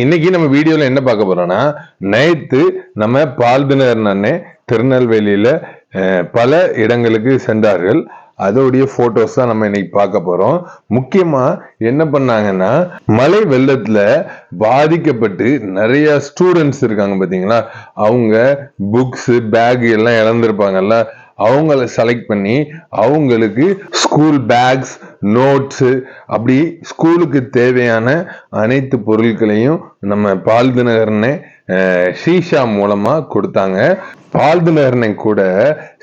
இன்னைக்கு நம்ம வீடியோல என்ன பார்க்க போறோம்னா, நேத்து நம்ம பால்தினகரன் அண்ணே திருநெல்வேலியில பல இடங்களுக்கு சென்றார்கள். அதோடைய போட்டோஸ் தான் நம்ம இன்னைக்கு பார்க்க போறோம். முக்கியமா என்ன பண்ணாங்கன்னா, மழை வெள்ளத்துல பாதிக்கப்பட்டு நிறைய ஸ்டூடெண்ட்ஸ் இருக்காங்க பாத்தீங்களா, அவங்க புக்ஸ் பேக் எல்லாம் இழந்திருப்பாங்கல்ல, அவங்கள செலக்ட் பண்ணி அவங்களுக்கு ஸ்கூல் பேக்ஸ், நோட்ஸ், அப்படி ஸ்கூலுக்கு தேவையான அனைத்து பொருட்களையும் நம்ம பால்தினகரனே ஷீஷா மூலமா கொடுத்தாங்க. பால்தினகரனை கூட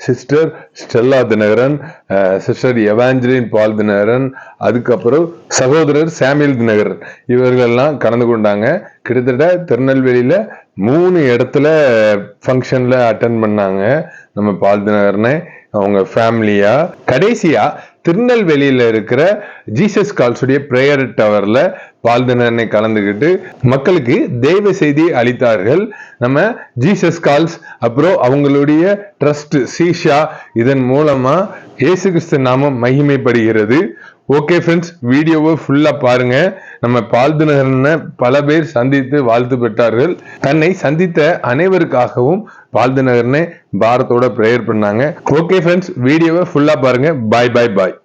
sister Stella Dhinakaran, sister Evangeline Paul Dhinakaran, அதுக்கப்புறம் சகோதரர் சாமுவேல் தினகரன் இவர்கள்லாம் கலந்து கொண்டாங்க. கிட்டத்தட்ட திருநெல்வேலியில 3 இடத்துல ஃபங்க்ஷன்ல அட்டன் பண்ணாங்க நம்ம பால் தினகரனை அவங்க ஃபேமிலியா. கடைசியா திருநெல்வேலியில இருக்கிற ஜீசஸ் கால்ஸ் உடைய பிரேயர் டவர்ல பால்தினகரனை கலந்துகிட்டு மக்களுக்கு தெய்வ செய்தி அளித்தார்கள். நம்ம ஜீசஸ் கால்ஸ் அப்புறம் அவங்களுடைய ட்ரஸ்ட் சீஷா, இதன் மூலமா இயேசு கிறிஸ்து நாமம் மகிமைப்படுகிறது. ஓகே ஃப்ரெண்ட்ஸ், வீடியோவை ஃபுல்லா பாருங்க. நம்ம பால்தினகரனை பல பேர் சந்தித்து வாழ்த்து பெற்றார்கள். தன்னை சந்தித்த அனைவருக்காகவும் பால்தினகரனை பாரத்தோட பிரேயர் பண்ணாங்க. ஓகே ஃப்ரெண்ட்ஸ், வீடியோவை ஃபுல்லா பாருங்க. பாய் பாய் பாய்.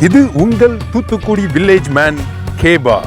இது உங்கள் தூத்துக்குடி வில்லேஜ் மேன் கேபா.